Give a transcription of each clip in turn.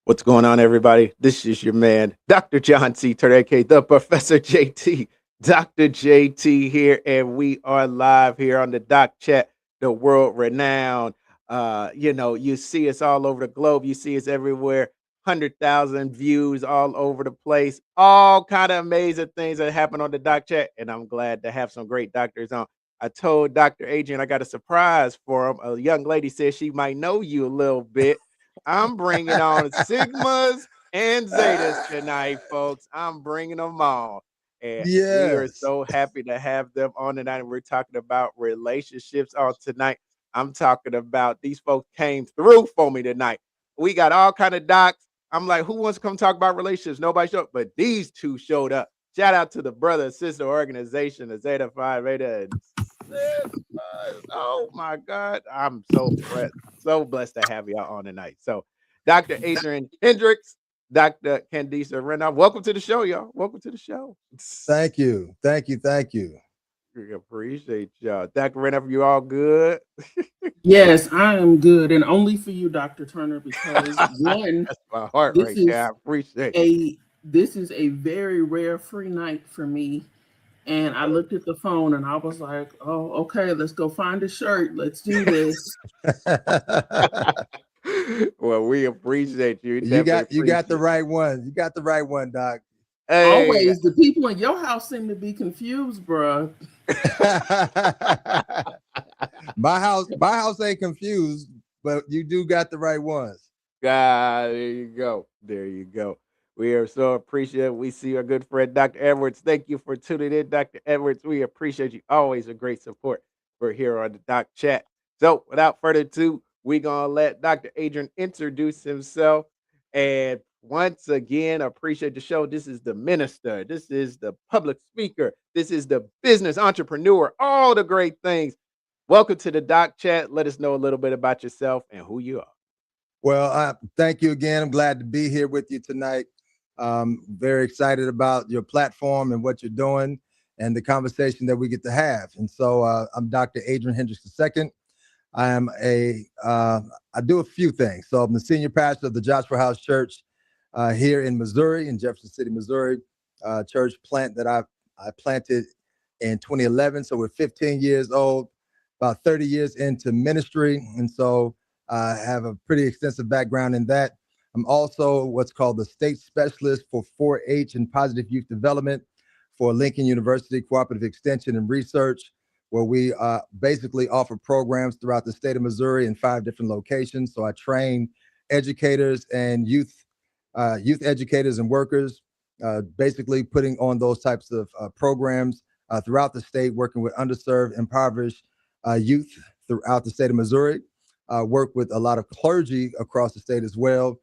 What's going on, everybody? This is your man, Dr. John C. Turner, aka the Professor JT. Dr. JT here, and we are live here on the Doc Chat, the world renowned. You see us all over the globe. You see us everywhere. 100,000 views all over the place. All kind of amazing things that happen on the Doc Chat, and I'm glad to have some great doctors on. I told Dr. Adrian I got a surprise for him. A young lady said she might know you a little bit. I'm bringing on Sigmas and Zetas tonight, folks. I'm bringing them on. And we are Yes. so happy to have them on tonight. And we're talking about relationships on tonight. I'm talking about these folks came through for me tonight. We got all kind of docs. I'm like, who wants to come talk about relationships? Nobody showed up, but these two showed up. Shout out to the brother sister organization, the Zeta Phi Beta and oh my God. I'm so blessed to have y'all on tonight. So, Dr. Adrian Hendricks, Dr. Candisa Renoff, welcome to the show, y'all. Welcome to the show. Thank you. Thank you. Thank you. We appreciate y'all. Dr. Renoff, you all good? Yes, I am good, and only for you, Dr. Turner, because one, That's my heart this right there. I is appreciate it. a very rare free night for me. And I looked at the phone and I was like, oh, okay, let's go find a shirt. Let's do this. Well, we appreciate you. you Definitely got the appreciate right one. You got the right one, Doc. it. Hey. Always, the people in your house seem to be confused, bruh. my house ain't confused, but you do got the right ones. God, there you go. There you go. We are so appreciative. We see our good friend, Dr. Edwards. Thank you for tuning in, Dr. Edwards. We appreciate you. Always a great support for here on the Doc Chat. So, without further ado, we're going to let Dr. Adrian introduce himself. And once again, appreciate the show. This is the minister. This is the public speaker. This is the business entrepreneur. All the great things. Welcome to the Doc Chat. Let us know a little bit about yourself and who you are. Well, thank you again. I'm glad to be here with you tonight. Very excited about your platform and what you're doing and the conversation that we get to have. And so I'm Dr. Adrian Hendricks II. I do a few things. So I'm the senior pastor of the Joshua House Church here in Missouri, in Jefferson City, Missouri, church plant that I planted in 2011. So we're 15 years old, about 30 years into ministry. And so I have a pretty extensive background in that. I'm also what's called the state specialist for 4-H and positive youth development for Lincoln University Cooperative Extension and Research, where we basically offer programs throughout the state of Missouri in 5 different locations. So I train educators and youth educators and workers, basically putting on those types of programs throughout the state, working with underserved, impoverished youth throughout the state of Missouri. Work with a lot of clergy across the state as well,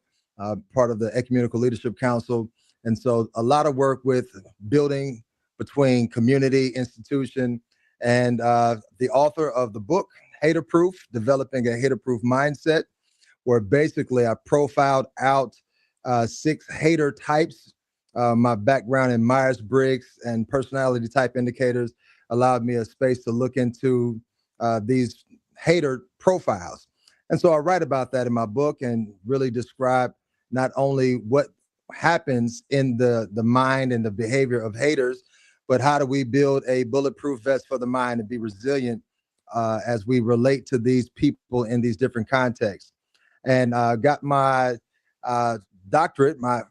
part of the Ecumenical Leadership Council. And so a lot of work with building between community, institution, and the author of the book, Hater Proof, Developing a Hater Proof Mindset, where basically I profiled out 6 hater types. My background in Myers-Briggs and personality type indicators allowed me a space to look into these hater profiles. And so I write about that in my book and really describe not only what happens in the mind and the behavior of haters, but how do we build a bulletproof vest for the mind and be resilient as we relate to these people in these different contexts. And got my doctorate. My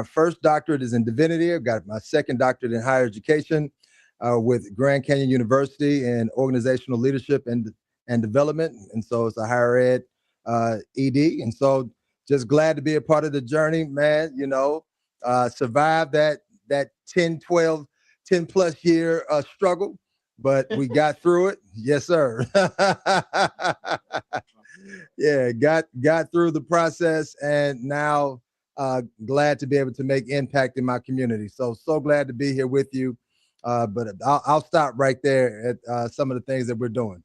first doctorate is in divinity. I've got my second doctorate in higher education with Grand Canyon University in organizational leadership and development. And so it's a higher ed ED. And so just glad to be a part of the journey, man. Survived that 10 plus year struggle, but we got through it. Yes, sir. Yeah, got through the process, and now glad to be able to make impact in my community. So glad to be here with you. But I'll stop right there at some of the things that we're doing.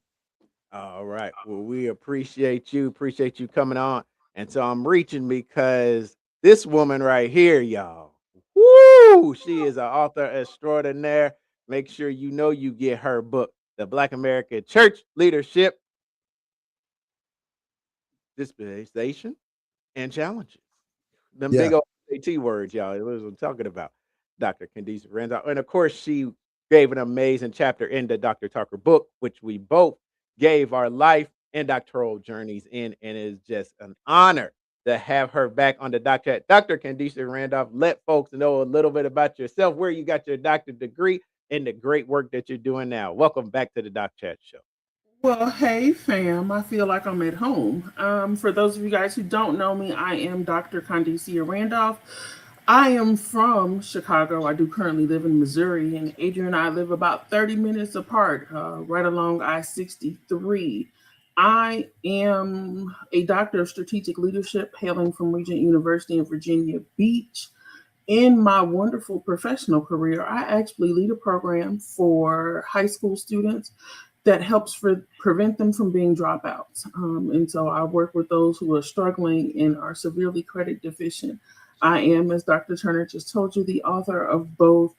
All right. Well, we appreciate you. Appreciate you coming on. And so I'm reaching because this woman right here, y'all, woo, she is an author extraordinaire. Make sure you know you get her book, The Black American Church Leadership Dispensation and Challenges. them Yeah. big old AT words, y'all. It was what I'm talking about. Dr. Candice Randolph. And of course, she gave an amazing chapter in the Dr. Tucker book, which we both gave our life and doctoral journeys in. And it is just an honor to have her back on the Doc Chat. Dr. Candice Randolph, let folks know a little bit about yourself, where you got your doctorate degree, and the great work that you're doing now. Welcome back to the Doc Chat Show. Well, hey fam, I feel like I'm at home. For those of you guys who don't know me, I am Dr. Condecia Randolph. I am from Chicago. I do currently live in Missouri, and Adrian and I live about 30 minutes apart, right along I 63. I am a doctor of strategic leadership hailing from Regent University in Virginia Beach. In my wonderful professional career, I actually lead a program for high school students that helps prevent them from being dropouts. And so I work with those who are struggling and are severely credit deficient. I am, as Dr. Turner just told you, the author of both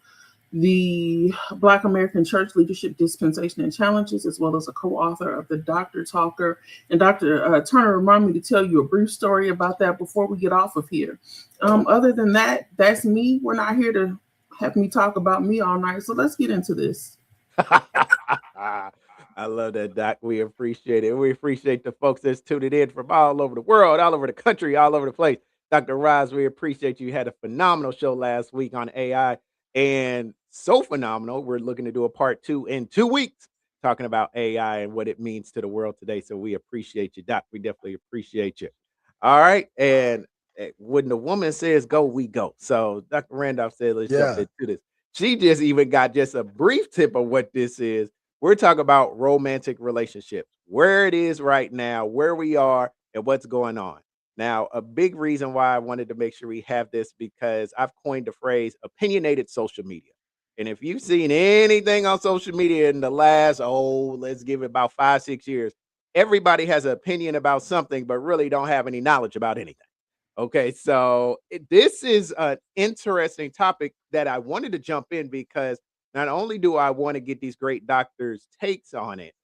the Black American Church Leadership Dispensation and Challenges, as well as a co-author of the Dr. Talker. And Dr. Turner reminded me to tell you a brief story about that before we get off of here. Other than that, that's me. We're not here to have me talk about me all night. So let's get into this. I love that, Doc. We appreciate it. We appreciate the folks that's tuning in from all over the world, all over the country, all over the place. Dr. Roz, we appreciate you. Had a phenomenal show last week on AI, and so phenomenal. We're looking to do a part 2 in 2 weeks, talking about AI and what it means to the world today. So we appreciate you, Doc. We definitely appreciate you. All right. And when the woman says go, we go. So Dr. Randolph said, let's jump Yeah. into this. She just even got just a brief tip of what this is. We're talking about romantic relationships, where it is right now, where we are, and what's going on. Now, a big reason why I wanted to make sure we have this because I've coined the phrase opinionated social media. And if you've seen anything on social media in the last, let's give it about 5, 6 years, everybody has an opinion about something, but really don't have any knowledge about anything. Okay, so this is an interesting topic that I wanted to jump in because not only do I want to get these great doctors' takes on it,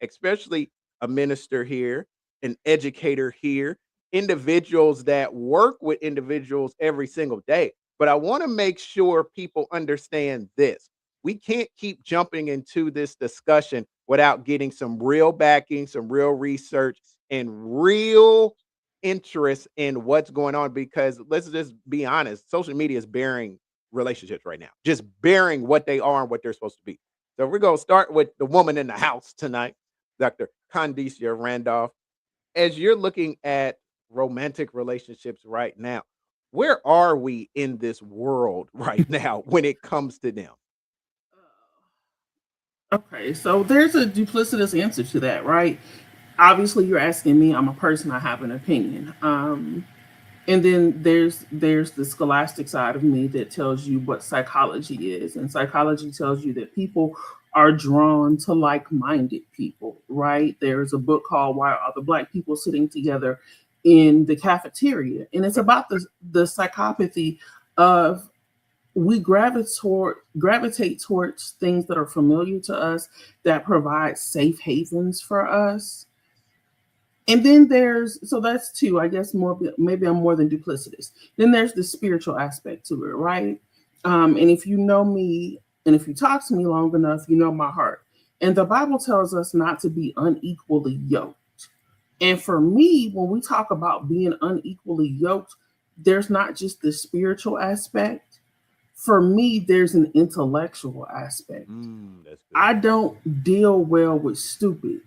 especially a minister here, an educator here, individuals that work with individuals every single day. But I want to make sure people understand this. We can't keep jumping into this discussion without getting some real backing, some real research, and real interest in what's going on because let's just be honest, social media is bearing relationships right now, just bearing what they are and what they're supposed to be. So we're going to start with the woman in the house tonight, Dr. Condecia Randolph. As you're looking at romantic relationships right now, where are we in this world right now when it comes to them? Okay, so there's a duplicitous answer to that, right? Obviously, you're asking me. I'm a person. I have an opinion. And then there's the scholastic side of me that tells you what psychology is, and psychology tells you that people are drawn to like-minded people, right? There's a book called "Why Are the Black People Sitting Together in the Cafeteria," and it's about the psychopathy of we gravitate towards things that are familiar to us, that provide safe havens for us. And then so that's two, I guess. More, maybe I'm more than duplicitous. Then there's the spiritual aspect to it, right? And if you know me, and if you talk to me long enough, you know my heart. And the Bible tells us not to be unequally yoked. And for me, when we talk about being unequally yoked, there's not just the spiritual aspect. For me, there's an intellectual aspect. That's good. I don't deal well with stupid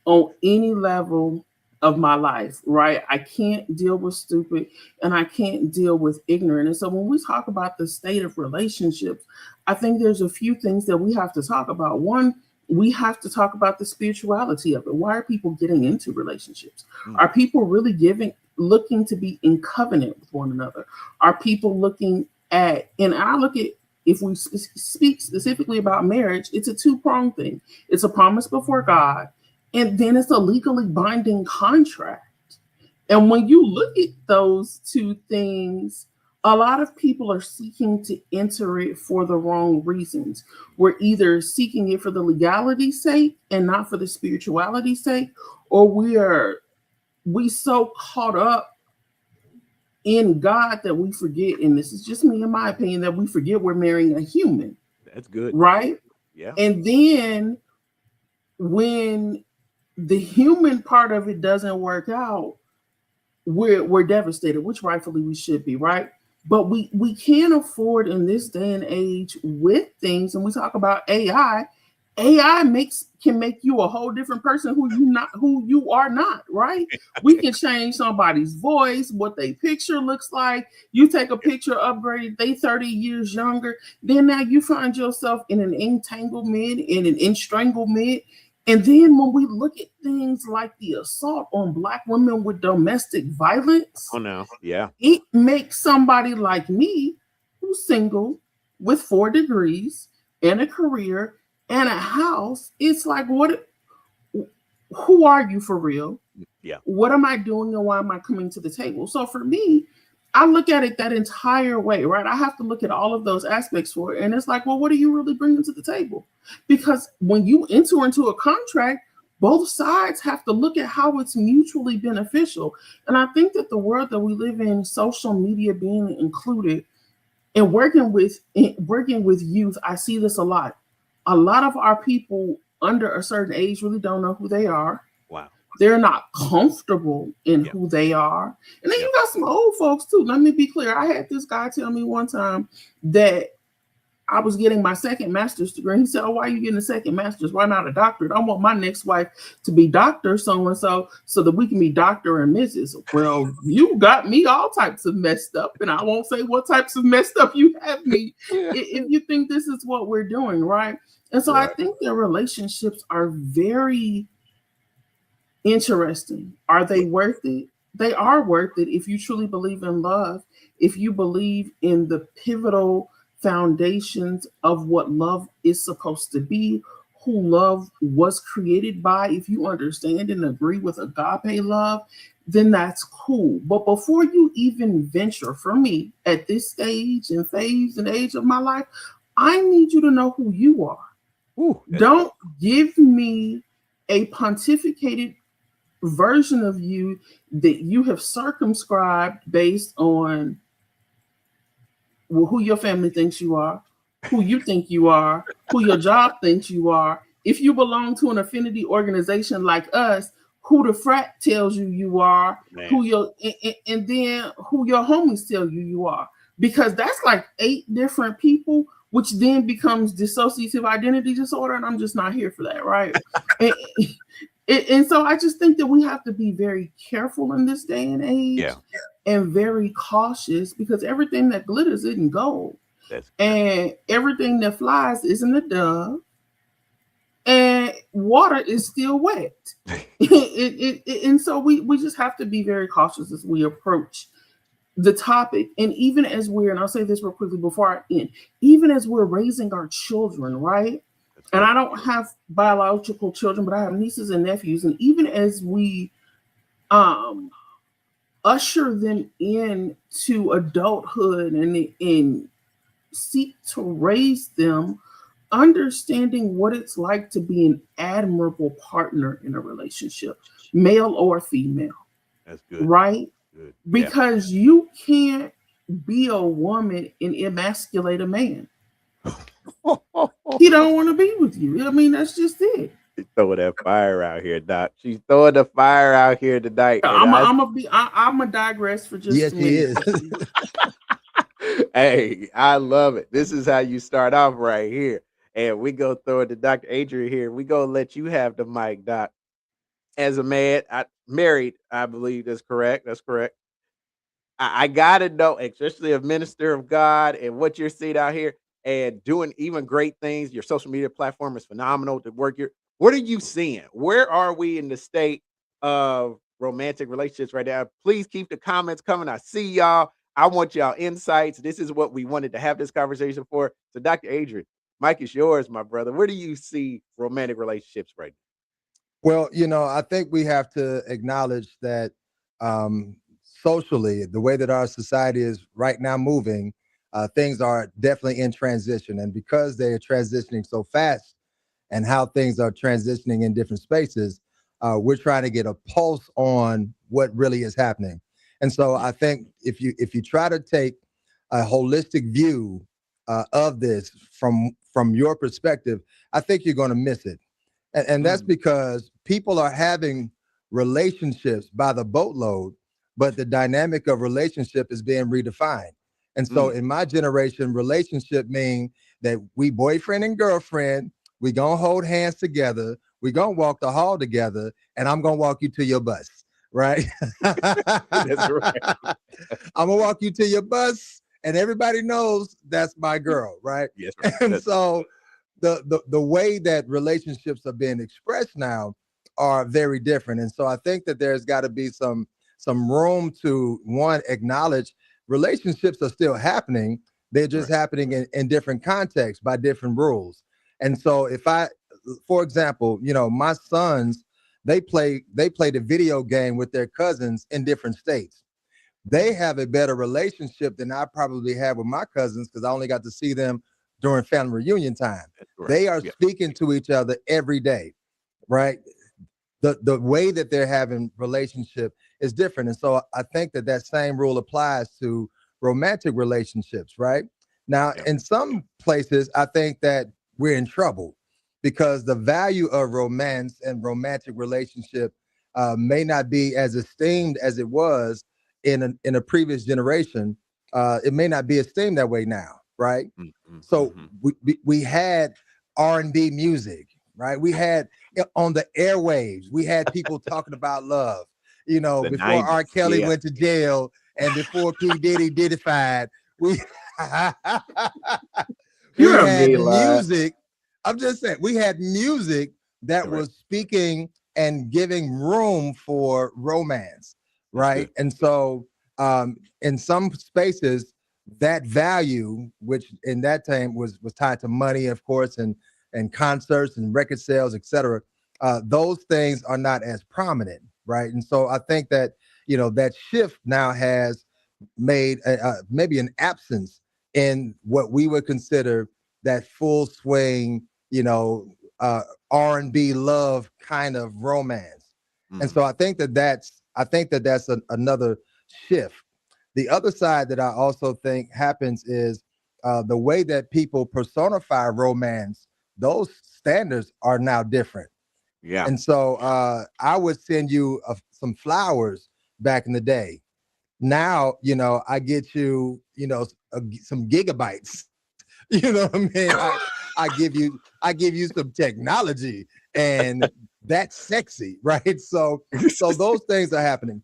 on any level of my life, right? I can't deal with stupid and I can't deal with ignorant. And so when we talk about the state of relationships, I think there's a few things that we have to talk about. One, we have to talk about the spirituality of it. Why are people getting into relationships? Mm. Are people really looking to be in covenant with one another? Are people looking at, and I look at, if we speak specifically about marriage, it's a two-pronged thing. It's a promise before God, and then it's a legally binding contract. And when you look at those two things, a lot of people are seeking to enter it for the wrong reasons. We're either seeking it for the legality's sake and not for the spirituality's sake, or we so caught up in God that we forget, and this is just me in my opinion, that we forget we're marrying a human, That's good. right? Yeah. And then when the human part of it doesn't work out, we're devastated, which rightfully we should be, right? But we can't afford in this day and age with things, and we talk about AI. AI can make you a whole different person who you are not, right? We can change somebody's voice, what their picture looks like. You take a picture, upgrade, they 30 years younger. Then now you find yourself in an entanglement, in an estranglement. And then when we look at things like the assault on Black women with domestic Oh violence, no. Yeah. it makes somebody like me, who's single with 4 degrees and a career and a house, it's like, who are you for real? Yeah. What am I doing and why am I coming to the table? So for me, I look at it that entire way, right? I have to look at all of those aspects for it. And it's like, well, what are you really bringing to the table? Because when you enter into a contract, both sides have to look at how it's mutually beneficial. And I think that the world that we live in, social media being included, and working with youth, I see this a lot. A lot of our people under a certain age really don't know who they are. Wow. They're not comfortable in Yep. who they are. And then Yep. you got some old folks too. Let me be clear. I had this guy tell me one time that I was getting my second master's degree. He said, "Oh, why are you getting a second master's? Why not a doctorate? I want my next wife to be Dr. So and so that we can be Dr. and Mrs." Well, you got me all types of messed up, and I won't say what types of messed up you have me if you think this is what we're doing, right? And so I Right. think their relationships are very interesting. Are they worth it? They are worth it if you truly believe in love, if you believe in the pivotal foundations of what love is supposed to be, who love was created by. If you understand and agree with agape love, then that's cool. But before you even venture, for me, at this stage and phase and age of my life, I need you to know who you are. Ooh, Don't give me a pontificated version of you that you have circumscribed based on, well, who your family thinks you are, who you think you are, who your job thinks you are. If you belong to an affinity organization like us, who the frat tells you are, man. who your and then who your homies tell you are, because that's like 8 different people, which then becomes dissociative identity disorder, and I'm just not here for that, right? and, and so I just think that we have to be very careful in this day and age, Yeah. and very cautious, because everything that glitters isn't gold, That's and everything that flies isn't a dove, and water is still wet. And so we just have to be very cautious as we approach the topic. And even as and I'll say this real quickly before I end, even as we're raising our children, right? that's And good. I don't have biological children, but I have nieces and nephews. And even as we um usher them into adulthood and seek to raise them, understanding what it's like to be an admirable partner in a relationship, male or female, That's good. right? Good. Yeah. Because you can't be a woman and emasculate a man. He don't want to be with you. I mean, that's just it. She's throwing that fire out here, Doc. She's throwing the fire out here tonight. And I'm a digress for just Yes, a he minute. is. hey, I love it. This is how you start off right here. And we go throw it to Dr. Adrian here. We go let you have the mic, Doc. As a man, I married, I believe that's correct. That's correct. I gotta know, especially a minister of God and what you're seeing out here and doing even great things. Your social media platform is phenomenal to work your. What are you seeing? Where are we in the state of romantic relationships right now? Please keep the comments coming. I see y'all. I want y'all insights. This is what we wanted to have this conversation for. So, Dr. Adrian, Mike is yours, my brother. Where do you see romantic relationships right Well, I think we have to acknowledge that um, socially, the way that our society is right now moving, things are definitely in transition. And because they are transitioning so fast and how things are transitioning in different spaces, we're trying to get a pulse on what really is happening. And so I think if you try to take a holistic view of this from your perspective, I think you're going to miss it. And that's Mm, because people are having relationships by the boatload, but the dynamic of relationship is being redefined. And so mm. in my generation, relationship mean that we boyfriend and girlfriend, we gonna hold hands together, we gonna walk the hall together, and I'm gonna walk you to your bus, right? That's right. I'm gonna walk you to your bus, and everybody knows that's my girl, right? Yes, right. And That's so the way that relationships are being expressed now are very different. And so I think that there's got to be some room to one acknowledge relationships are still happening. They're just right. happening in different contexts by different rules. And so if I, for example, my sons, they play the video game with their cousins in different states. They Mm, have a better relationship than I probably have with my cousins because I only got to see them during family reunion time. that's right. They are Yeah. speaking to each other every day, right? The way that they're having relationship is different. And so I think that that same rule applies to romantic relationships, right? Now, Yeah. in some places, I think that we're in trouble because the value of romance and romantic relationship may not be as esteemed as it was in a previous generation. It may not be esteemed that way now, right? Mm, mm, So mhm. we had R&B music, right? We had on the airwaves, we had people talking about love. The Before R. 90s. Kelly Yeah. went to jail and before P. Diddy diddified, we we You're a had Eli. music. I'm just saying, we had music that Right. was speaking and giving room for romance, That's right? good. And so, in some spaces, that value, which in that time was tied to money, of course, and concerts and record sales, et cetera, those things are not as prominent, right? And so, I think that that shift now has made maybe an absence in what we would consider that full swing, uh, R&B love kind of romance. And Mm, so I think that that's another shift. The other side that I also think happens is the way that people personify romance. Those standards are now different. yeah. And so I would send you some flowers back in the day. Now, I get you, some gigabytes. You know what I mean? I give you some technology, and that's sexy, right? So those things are happening.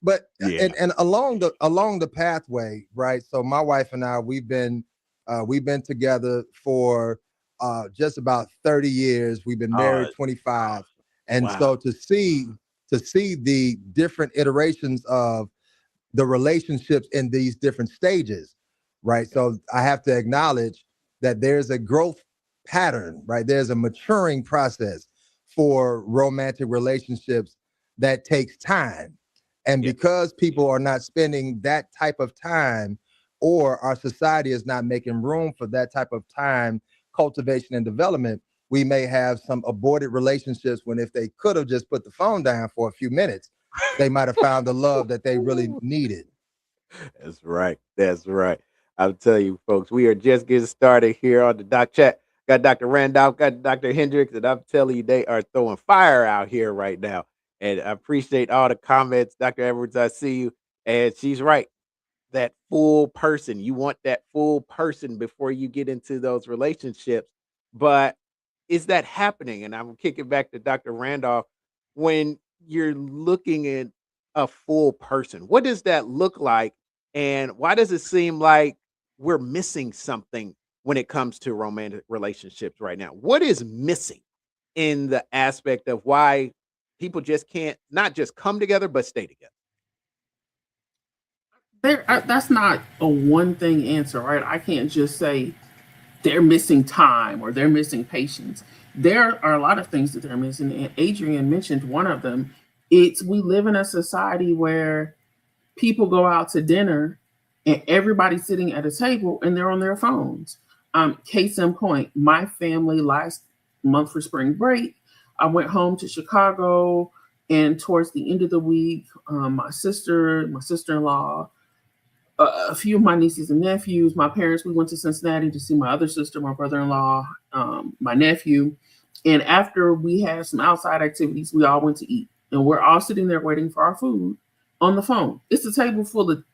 But Yeah. and along the pathway, right? So my wife and I, we've been together for just about 30 years. We've been Oh, married 25. And wow. so to see the different iterations of the relationships in these different stages, right? Yeah. So I have to acknowledge that there's a growth pattern, right? There's a maturing process for romantic relationships that takes time. And Yeah. because people are not spending that type of time, or our society is not making room for that type of time, cultivation and development, we may have some aborted relationships when if they could have just put the phone down for a few minutes, they might have found the love that they really needed. That's right. That's right. I'll tell you, folks, we are just getting started here on the Doc Chat. Got Dr. Randolph, got Dr. Hendricks, and I'm telling you, they are throwing fire out here right now. And I appreciate all the comments. Dr. Edwards, I see you. And she's right. That full person. You want that full person before you get into those relationships. But is that happening? And I'm kicking back to Dr. Randolph. When you're looking at a full person, what does that look like? And why does it seem like we're missing something when it comes to romantic relationships right now? What is missing in the aspect of why people just can't not just come together, but stay together? That's not a one thing answer, right? I can't just say they're missing time or they're missing patience. There are a lot of things that they're missing, and Adrian mentioned one of them. It's we live in a society where people go out to dinner and everybody's sitting at a table and they're on their phones. Case in point, my family last month for spring break, I went home to Chicago. And towards the end of the week, my sister, my sister-in-law, a few of my nieces and nephews, my parents, we went to Cincinnati to see my other sister, my brother-in-law, my nephew. And after we had some outside activities, we all went to eat. And we're all sitting there waiting for our food on the phone. It's a table full of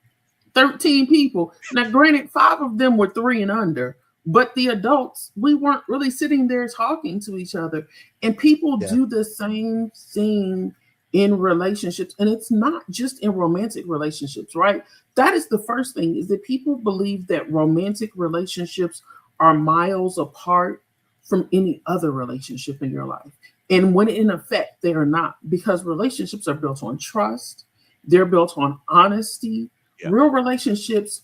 13 people. Now, granted, 5 of them were 3 and under, but the adults, we weren't really sitting there talking to each other. And people Yeah. do the same thing in relationships. And it's not just in romantic relationships, right? That is the first thing, is that people believe that romantic relationships are miles apart from any other relationship in your life. And when in effect, they are not, because relationships are built on trust, they're built on honesty. Yeah. Real relationships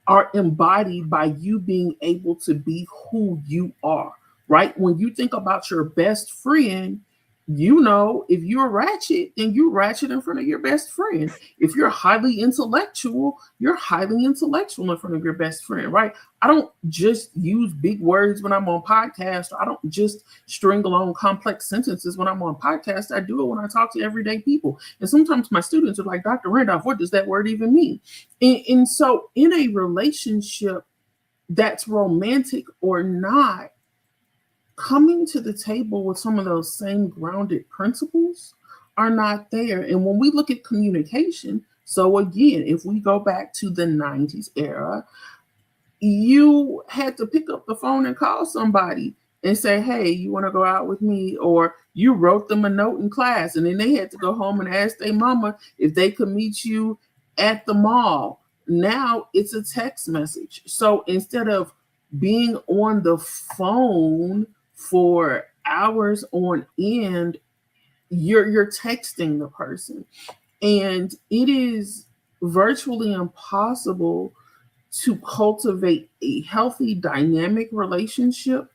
are embodied by you being able to be who you are, right? When you think about your best friend, you know, if you're ratchet, then you ratchet in front of your best friend. If you're highly intellectual, you're highly intellectual in front of your best friend, right? I don't just use big words when I'm on podcast. I don't just string along complex sentences when I'm on podcast. I do it when I talk to everyday people. And sometimes my students are like, Dr. Randolph, what does that word even mean? And so in a relationship that's romantic or not, coming to the table with some of those same grounded principles are not there. And when we look at communication, so again, if we go back to the 90s era, you had to pick up the phone and call somebody and say, hey, you want to go out with me? Or you wrote them a note in class, and then they had to go home and ask their mama if they could meet you at the mall. Now it's a text message. So instead of being on the phone for hours on end, you're texting the person. And it is virtually impossible to cultivate a healthy, dynamic relationship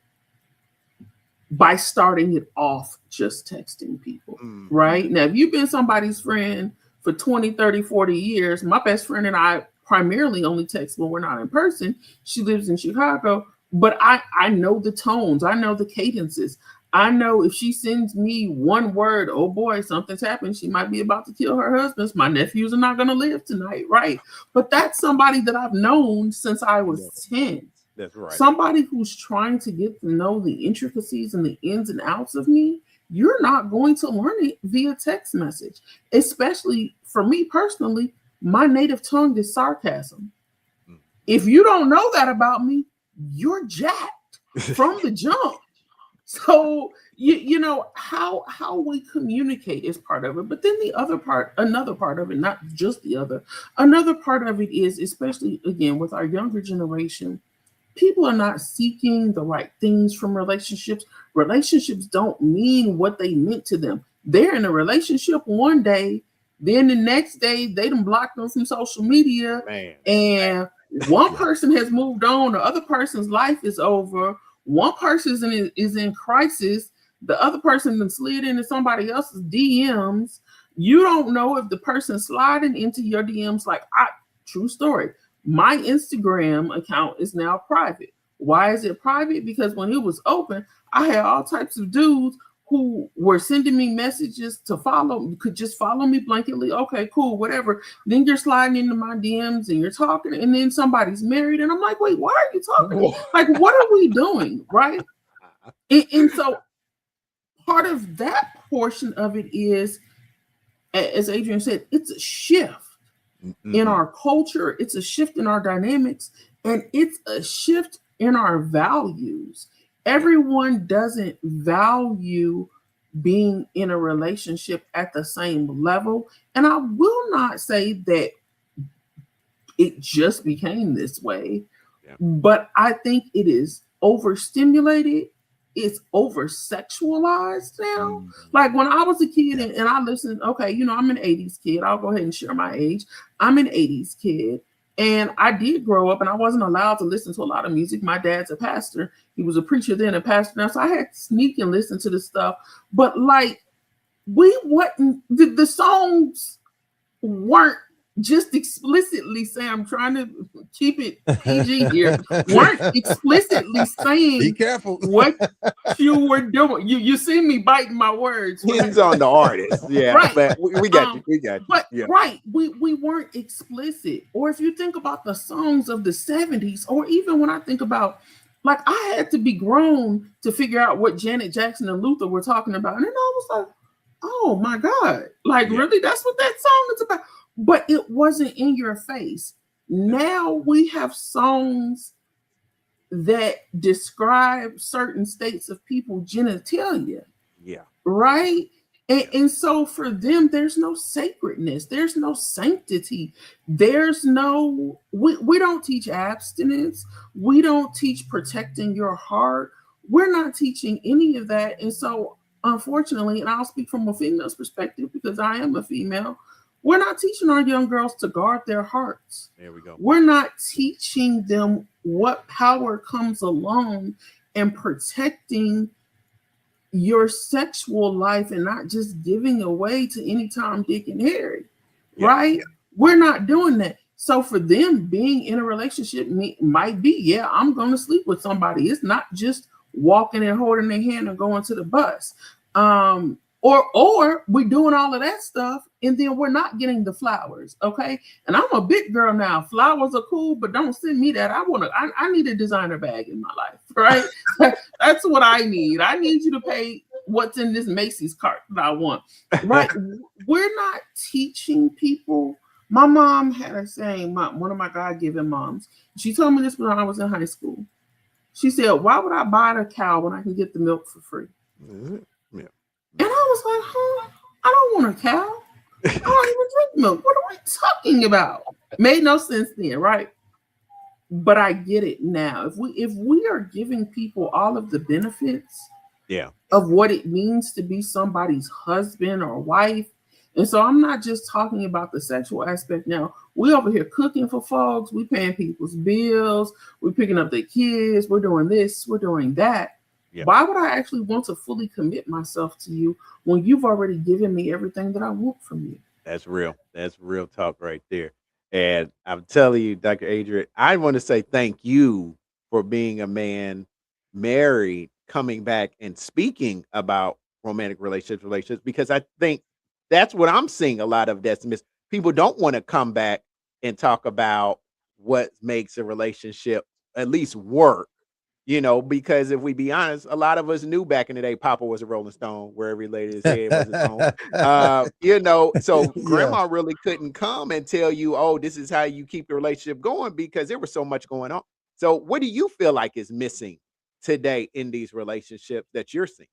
by starting it off just texting people, right? Now, if you've been somebody's friend for 20, 30, 40 years, my best friend and I primarily only text when we're not in person. She lives in Chicago, but I know the tones. I know the cadences. I know if she sends me one word, oh boy, something's happened. She might be about to kill her husband. My nephews are not going to live tonight, right? But that's somebody that I've known since I was 10. That's right. Somebody who's trying to get to know the intricacies and the ins and outs of me, you're not going to learn it via text message. Especially for me personally, my native tongue is sarcasm. If you don't know that about me, you're jacked from the jump. So you know how we communicate is part of it, but then another part of it, not just another part of it is, especially again with our younger generation, people are not seeking the right things from relationships. Relationships don't mean what they meant to them. They're in a relationship one day, then the next day they done blocked them from social media, and one person has moved on, the other person's life is over. One person is in crisis. The other person then slid into somebody else's DMs. You don't know if the person sliding into your DMs, true story. My Instagram account is now private. Why is it private? Because when it was open, I had all types of dudes who were sending me messages to follow. You could just follow me blanketly. Okay, cool, whatever. Then you're sliding into my DMs and you're talking, and then somebody's married, and I'm like, wait, why are you talking? Like, what are we doing, right? And so part of that portion of it is, as Adrian said, it's a shift in our culture. It's a shift in our dynamics, and it's a shift in our values. Everyone doesn't value being in a relationship at the same level. And I will not say that it just became this way, but I think it is overstimulated. It's over sexualized now. Like when I was a kid and I listened, okay, you know, I'm an 80s kid. I'll go ahead and share my age. I'm an 80s kid. And I did grow up and I wasn't allowed to listen to a lot of music. My dad's a pastor. He was a preacher then, a pastor now. So I had to sneak and listen to this stuff. But like, we wasn't, the songs weren't just explicitly say, I'm trying to keep it PG here, weren't explicitly Be saying careful. what you were doing. You see me biting my words, right? He's on the artist. Yeah, Right. but we got you. We got you. But Yeah. right, we weren't explicit. Or if you think about the songs of the 70s, or even when I think about, like, I had to be grown to figure out what Janet Jackson and Luther were talking about. And then I was like, oh my God, like, Yeah. really? That's what that song is about. But it wasn't in your face. Now we have songs that describe certain states of people genitalia, Yeah. right? And, Yeah. and so for them, there's no sacredness, there's no sanctity, there's no, we don't teach abstinence, we don't teach protecting your heart, we're not teaching any of that. And so, unfortunately, and I'll speak from a female's perspective because I am a female, we're not teaching our young girls to guard their hearts. There we go. We're not teaching them what power comes along and protecting your sexual life and not just giving away to any Tom, Dick, and Harry, Yeah. right? We're not doing that. So for them, being in a relationship might be, yeah, I'm going to sleep with somebody. It's not just walking and holding their hand and going to the bus. Or we're doing all of that stuff and then we're not getting the flowers, okay? And I'm a big girl now. Flowers are cool, but don't send me that. I need a designer bag in my life, right? That's what I need. I need you to pay what's in this Macy's cart that I want, right? We're not teaching people. My mom had a saying, one of my God-given moms. She told me this when I was in high school. She said, why would I buy the cow when I can get the milk for free? Mm-hmm. Yeah. And I was like, huh? I don't want a cow. I don't even drink milk. What are we talking about? Made no sense then, right? But I get it now. If we are giving people all of the benefits, Yeah. of what it means to be somebody's husband or wife, and so I'm not just talking about the sexual aspect now. We over here cooking for folks, we paying people's bills, we're picking up their kids, we're doing this, we're doing that. Yeah. Why would I actually want to fully commit myself to you when you've already given me everything that I want from you? That's real. That's real talk right there. And I'm telling you, Dr. Adrian, I want to say thank you for being a man married, coming back and speaking about romantic relationships, because I think that's what I'm seeing a lot of that's missed. People don't want to come back and talk about what makes a relationship at least work. Because if we be honest, a lot of us knew back in the day Papa was a Rolling Stone, where every lady's head was his own. So Yeah. grandma really couldn't come and tell you, oh, this is how you keep the relationship going, because there was so much going on. So what do you feel like is missing today in these relationships that you're seeing?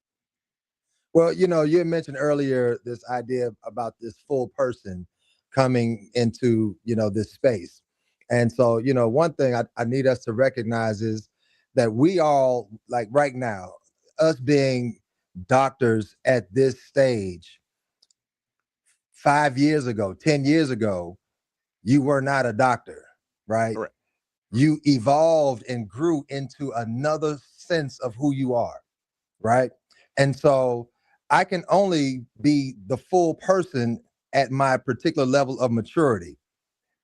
Well, you had mentioned earlier this idea about this full person coming into, this space. And so, one thing I need us to recognize is that we all, like right now, us being doctors at this stage, 5 years ago, 10 years ago, you were not a doctor, right? Correct. You evolved and grew into another sense of who you are, right? And so I can only be the full person at my particular level of maturity.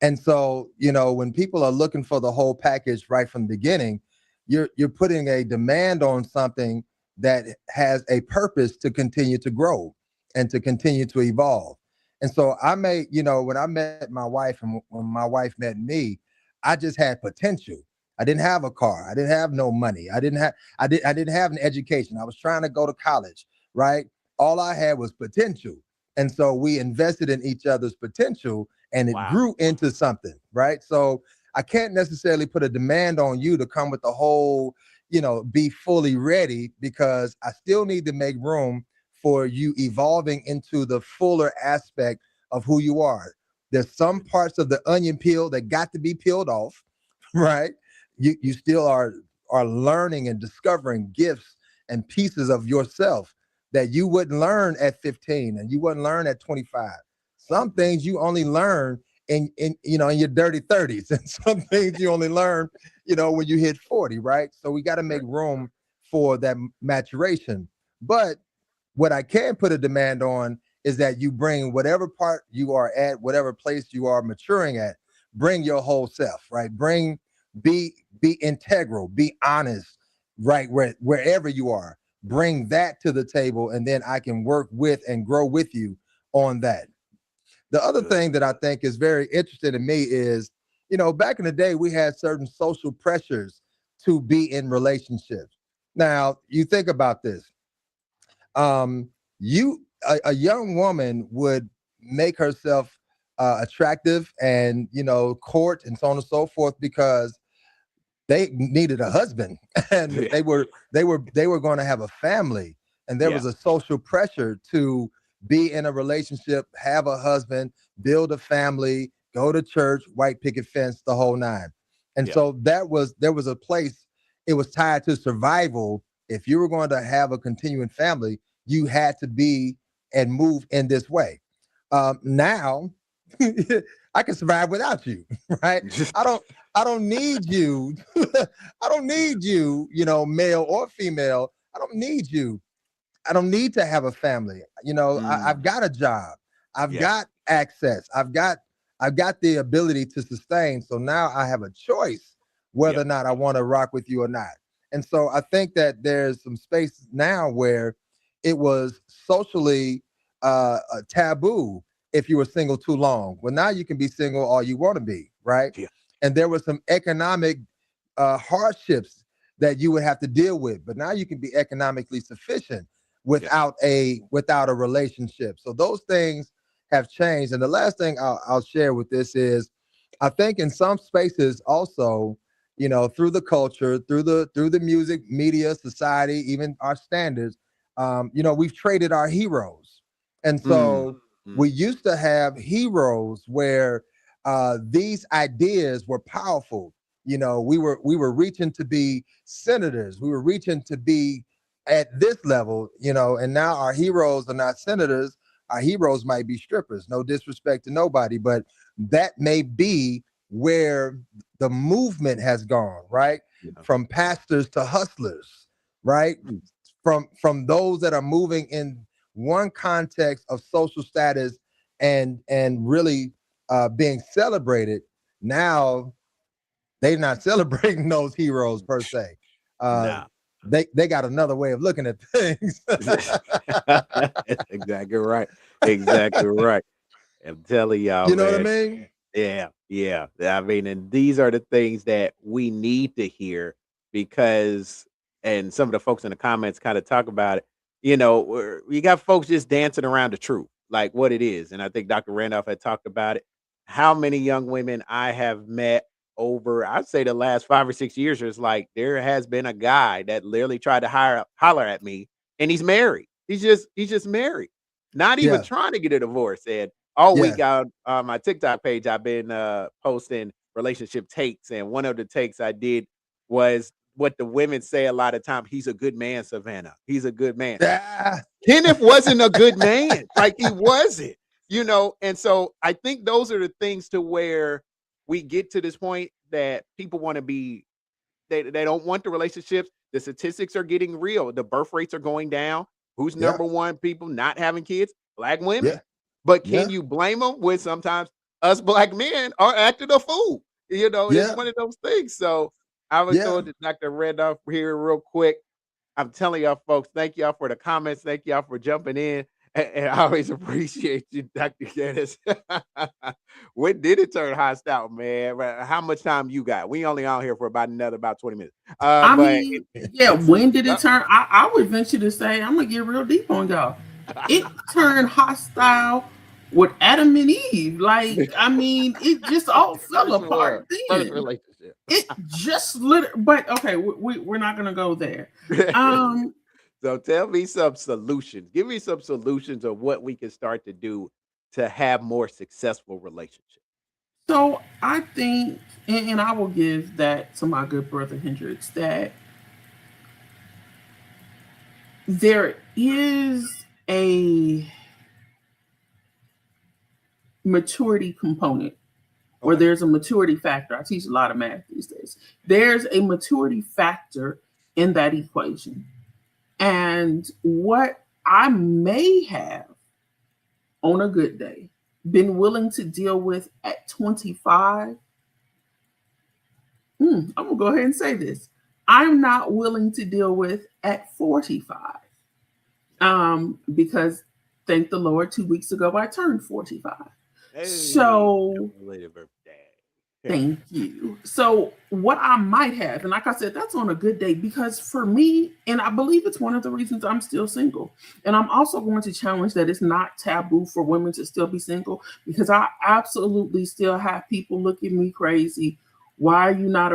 And so, when people are looking for the whole package right from the beginning, you're putting a demand on something that has a purpose to continue to grow and to continue to evolve. And so when I met my wife and when my wife met me, I just had potential. I didn't have a car. I didn't have no money. I didn't have an education. I was trying to go to college, right? All I had was potential. And so we invested in each other's potential and it Wow. grew into something, right? So I can't necessarily put a demand on you to come with the whole, be fully ready, because I still need to make room for you evolving into the fuller aspect of who you are. There's some parts of the onion peel that got to be peeled off, right? You still are learning and discovering gifts and pieces of yourself that you wouldn't learn at 15 and you wouldn't learn at 25. Some things you only learn in your dirty 30s, and some things you only learn, when you hit 40, right? So we got to make room for that maturation. But what I can put a demand on is that you bring whatever part you are at, whatever place you are maturing at, bring your whole self, right? Be integral, be honest, right? Wherever you are, bring that to the table, and then I can work with and grow with you on that. The other Good. thing that I think is very interesting to me is, back in the day, we had certain social pressures to be in relationships. Now, you think about this. A young woman would make herself attractive and, court and so on and so forth because they needed a husband and Yeah. they were going to have a family, and there Yeah. was a social pressure to be in a relationship, have a husband, build a family, go to church, white picket fence, the whole nine. And Yeah. so there was a place. It was tied to survival. If you were going to have a continuing family, you had to be and move in this way. Now I can survive without you, right? I don't need you. I don't need you, male or female. I don't need you. I don't need to have a family. I've Mm. got a job. I've Yeah. got access. I've got the ability to sustain. So now I have a choice whether Yeah. or not I want to rock with you or not. And so I think that there's some space now where it was socially a taboo if you were single too long. Well, now you can be single all you want to be, right? Yeah. And there was some economic hardships that you would have to deal with, but now you can be economically sufficient Yeah. without a relationship. So those things have changed. And the last thing I'll share with this is, I think in some spaces also, through the culture, through the music, media, society, even our standards, we've traded our heroes. And Mm. so we Mm. used to have heroes where these ideas were powerful. We were reaching to be senators. We were reaching to be at this level, and now our heroes are not senators. Our heroes might be strippers. No disrespect to nobody, but that may be where the movement has gone, right? Yeah. From pastors to hustlers, right? Mm. From those that are moving in one context of social status and really being celebrated. Now they're not celebrating those heroes per se. Uh, Nah. they got another way of looking at things. That's exactly right. Exactly right. I'm telling y'all, You know what I man. mean? Yeah, yeah. I mean, and these are the things that we need to hear because, and some of the folks in the comments kind of talk about it. You got folks just dancing around the truth, like what it is. And I think Dr. Randolph had talked about it. How many young women I have met over, I'd say the last 5 or 6 years, is like there has been a guy that literally tried to holler at me, and he's married. He's just married, not even Yes, trying to get a divorce. And all week yes. on my TikTok page, I've been posting relationship takes, and one of the takes I did was what the women say a lot of time. He's a good man, Savannah. He's a good man. Ah, Kenneth wasn't a good man. Like he wasn't. And so I think those are the things to where we get to this point that people want to be they don't want the relationships. The statistics are getting real. The birth rates are going down. Who's yeah, number one people not having kids? Black women. yeah, But yeah, can you blame them when sometimes us black men are acting a fool? It's yeah, one of those things. So I would throw yeah. it to Dr. Randolph here real quick. I'm telling y'all folks, thank y'all for the comments. Thank y'all for jumping in. And I always appreciate you, Dr. Dennis. When did it turn hostile, man? How much time you got? We only on here for about 20 minutes. I But mean, yeah, it's when did it up. turn? I would venture to say, I'm going to get real deep on y'all. It turned hostile with Adam and Eve. Like, I mean, it just all fell First one, apart first then. relationship. It just but okay, we're not going to go there. Um, So tell me some solutions. Give me some solutions of what we can start to do to have more successful relationships. so I think, and I will give that to my good brother Hendrix, that there is a maturity component where Okay. there's a maturity factor. I teach a lot of math these days. There's a maturity factor in that equation. And what I may have on a good day, been willing to deal with at 25, I'm going to go ahead and say this. I'm not willing to deal with at 45. Because thank the Lord, 2 weeks ago I turned 45. Hey, So happy belated birthday. thank you. So what I might have, and like I said, that's on a good day, because for me, and I believe it's one of the reasons I'm still single. And I'm also going to challenge that it's not taboo for women to still be single, because I absolutely still have people look at me crazy. Why are you not?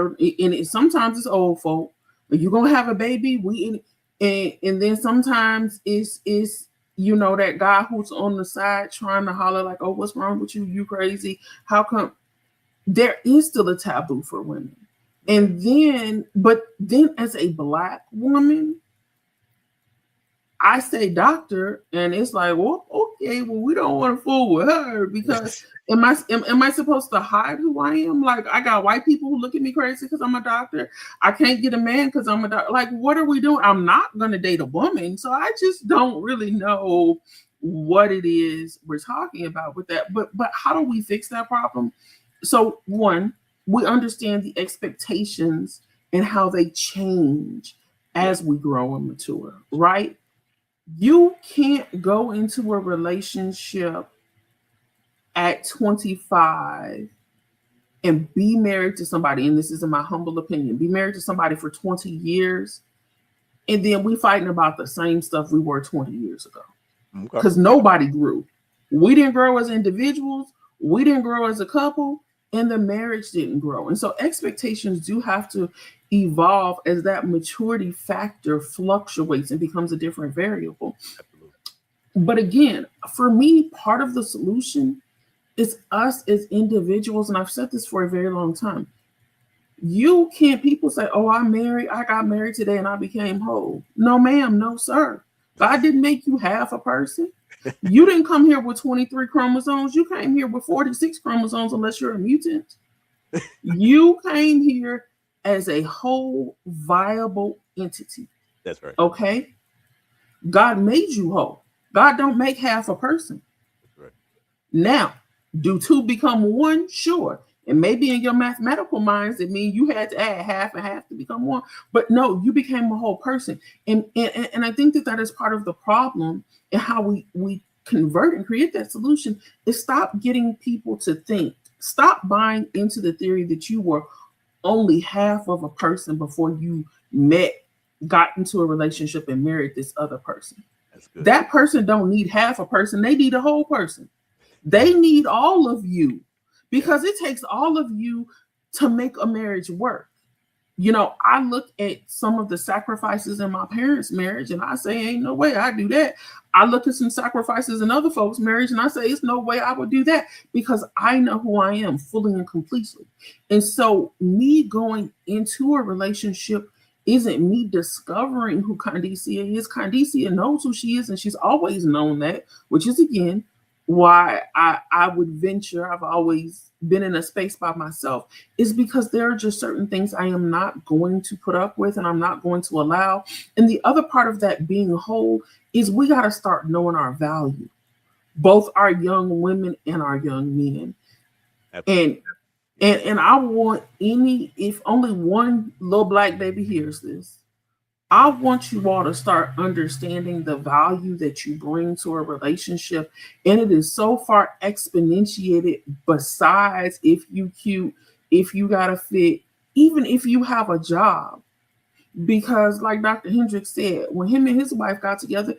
Sometimes it's old folk. Are you gonna have a baby? And then sometimes it's that guy who's on the side trying to holler like, oh, what's wrong with you? You crazy? How come? There is still a taboo for women. And then as a Black woman, I say doctor, and it's like, well, okay, well, we don't want to fool with her, because am I supposed to hide who I am? Like, I got white people who look at me crazy because I'm a doctor. I can't get a man because I'm a doctor. Like, what are we doing? I'm not gonna date a woman, so I just don't really know what it is we're talking about with that. But how do we fix that problem? So one, we understand the expectations and how they change as we grow and mature, right? You can't go into a relationship at 25 and be married to somebody, and this is in my humble opinion, be married to somebody for 20 years, and then we fighting about the same stuff we were 20 years ago. Because nobody grew. We didn't grow as individuals, we didn't grow as a couple, and the marriage didn't grow. And so expectations do have to evolve as that maturity factor fluctuates and becomes a different variable. Absolutely. But again, for me, part of the solution is us as individuals, and I've said this for a very long time. People say, oh, I got married today and I became whole. No, ma'am, no, sir. God didn't make you half a person. You didn't come here with 23 chromosomes. You came here with 46 chromosomes, unless you're a mutant. You came here as a whole, viable entity. That's right. Okay? God made you whole. God don't make half a person. That's right. Now, do two become one? Sure. And maybe in your mathematical minds, it means you had to add half and half to become one. But no, you became a whole person. And I think that is part of the problem, and how we convert and create that solution is stop getting people to think. Stop buying into the theory that you were only half of a person before you got into a relationship and married this other person. That's good. That person don't need half a person. They need a whole person. They need all of you, because it takes all of you to make a marriage work. I look at some of the sacrifices in my parents' marriage and I say, ain't no way I do that. I look at some sacrifices in other folks' marriage and I say, it's no way I would do that, because I know who I am fully and completely. And so me going into a relationship isn't me discovering who Candicia is. Candicia knows who she is, and she's always known that, which is, again, why I would venture. I've always been in a space by myself, is because there are just certain things I am not going to put up with and I'm not going to allow. And the other part of that being whole is we got to start knowing our value, both our young women and our young men. Absolutely. And I want if only one little Black baby hears this, I want you all to start understanding the value that you bring to a relationship. And it is so far exponentiated, besides if you cute, if you got a fit, even if you have a job. Because like Dr. Hendricks said, when him and his wife got together,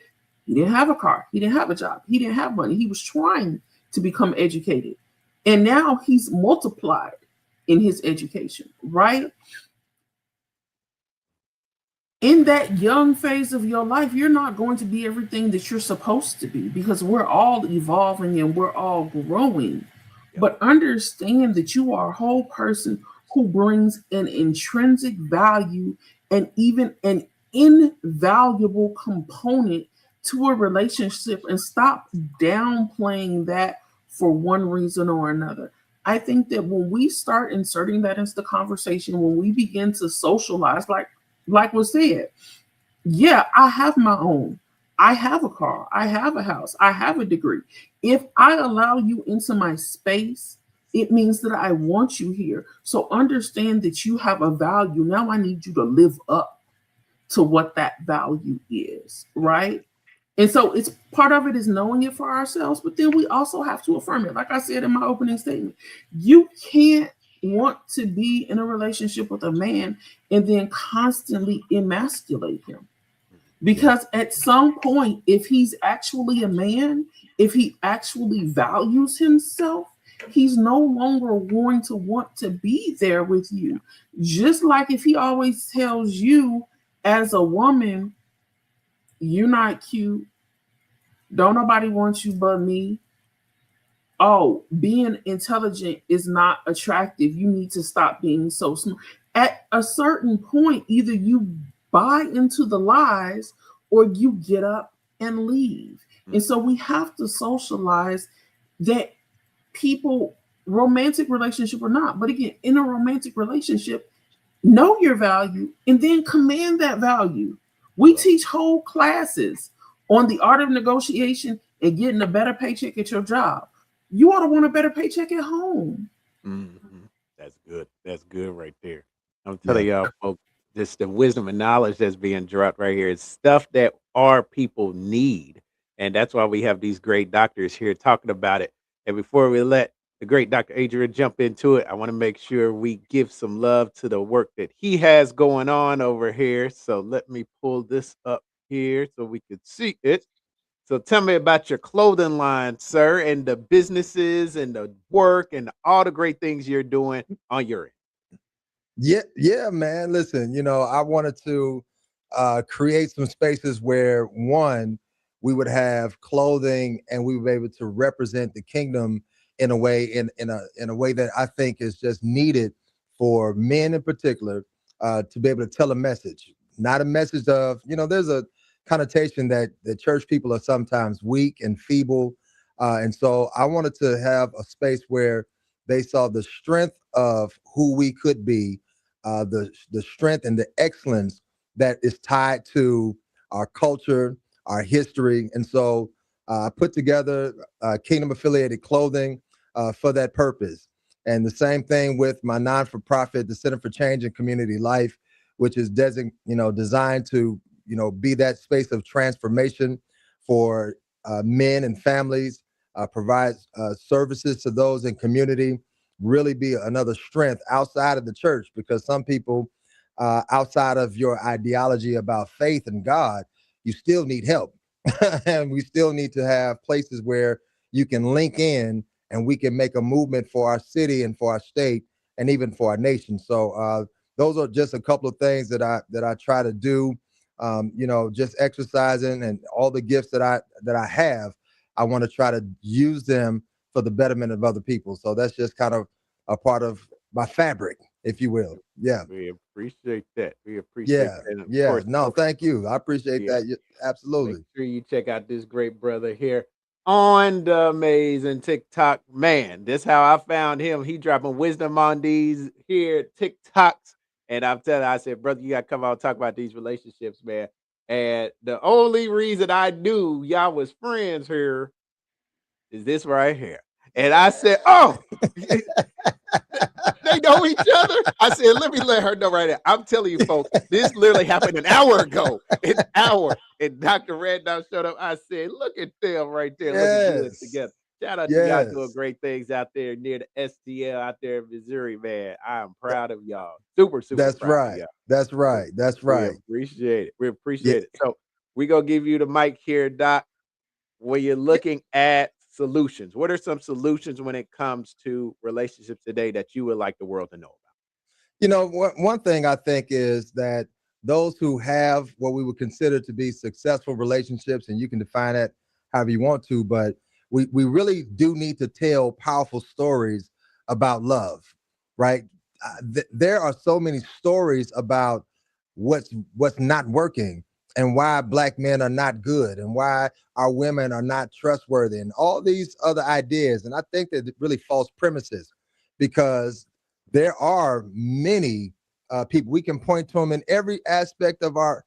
he didn't have a car, he didn't have a job, he didn't have money. He was trying to become educated. And now he's multiplied in his education, right? In that young phase of your life, you're not going to be everything that you're supposed to be, because we're all evolving and we're all growing. Yep. But understand that you are a whole person who brings an intrinsic value and even an invaluable component to a relationship, and stop downplaying that for one reason or another. I think that when we start inserting that into the conversation, when we begin to socialize, like was said, yeah, I have my own. I have a car, I have a house, I have a degree. If I allow you into my space, it means that I want you here. So understand that you have a value. Now I need you to live up to what that value is, That's right? And so it's part of it is knowing it for ourselves, but then we also have to affirm it. Like I said in my opening statement, you can't want to be in a relationship with a man and then constantly emasculate him. Yeah. Because at some point, if he's actually a man, if he actually values himself, he's no longer going to want to be there with you. Just like if he always tells you as a woman, you're not cute, don't nobody want you but me. Oh, being intelligent is not attractive. You need to stop being so smart. At a certain point, either you buy into the lies or you get up and leave. And so we have to socialize that people, romantic relationship or not, but again, in a romantic relationship, know your value and then command that value. We Love. teach whole classes on the art of negotiation and getting a better paycheck at your job. You ought to want a better paycheck at home. Mhm. That's good. That's good right there. I'm Yeah. telling y'all, folks, just the wisdom and knowledge that's being dropped right here is stuff that our people need. And that's why we have these great doctors here talking about it. And before we let the great Dr. Adrian jump into it, I want to make sure we give some love to the work that he has going on over here. So let me pull this up here so we could see it. So tell me about your clothing line, sir, and the businesses and the work and all the great things you're doing on your end. Yeah, man. Listen, I wanted to create some spaces where one, we would have clothing and we would be able to represent the kingdom in a way, in a way that I think is just needed for men in particular, to be able to tell a message, not a message of, there's a connotation that the church people are sometimes weak and feeble, and so I wanted to have a space where they saw the strength of who we could be, the strength and the excellence that is tied to our culture, our history. And so I put together kingdom affiliated clothing for that purpose. And the same thing with my non-for-profit, the Center for Change and Community Life, which is designed to be that space of transformation for men and families, provide services to those in community, really be another strength outside of the church, because some people, outside of your ideology about faith and God, you still need help. And we still need to have places where you can link in and we can make a movement for our city and for our state and even for our nation. So those are just a couple of things that I try to do. Just exercising and all the gifts that I have, I want to try to use them for the betterment of other people. So that's just kind of a part of my fabric, if you will. Yeah. We appreciate that. We appreciate Yeah. that. And of Yeah. course, No, thank you. I appreciate yeah, that. make Absolutely. sure you check out this great brother here on the amazing TikTok. Man, this how I found him. He dropping wisdom on these here TikToks. And I'm telling you, I said, brother, you gotta come out and talk about these relationships, man. And the only reason I knew y'all was friends here is this right here. And I said, oh, they know each other. I said, let me let her know right now. I'm telling you, folks, this literally happened an hour ago. An hour. And Dr. Randolph showed up. I said, look at them right there looking good Yes. together. Shout out to y'all doing Yes. great things out there near the STL out there in Missouri, man. I am proud of y'all. Super, super That's proud of right. y'all. That's So right. That's we right. appreciate it. We Yeah. appreciate it. So we gonna give you the mic here, Doc, when you're looking at solutions. What are some solutions when it comes to relationships today that you would like the world to know about? One thing I think is that those who have what we would consider to be successful relationships, and you can define that however you want to, but we really do need to tell powerful stories about love, right? There are so many stories about what's not working and why black men are not good and why our women are not trustworthy and all these other ideas. And I think that really false premises, because there are many people we can point to them in every aspect of our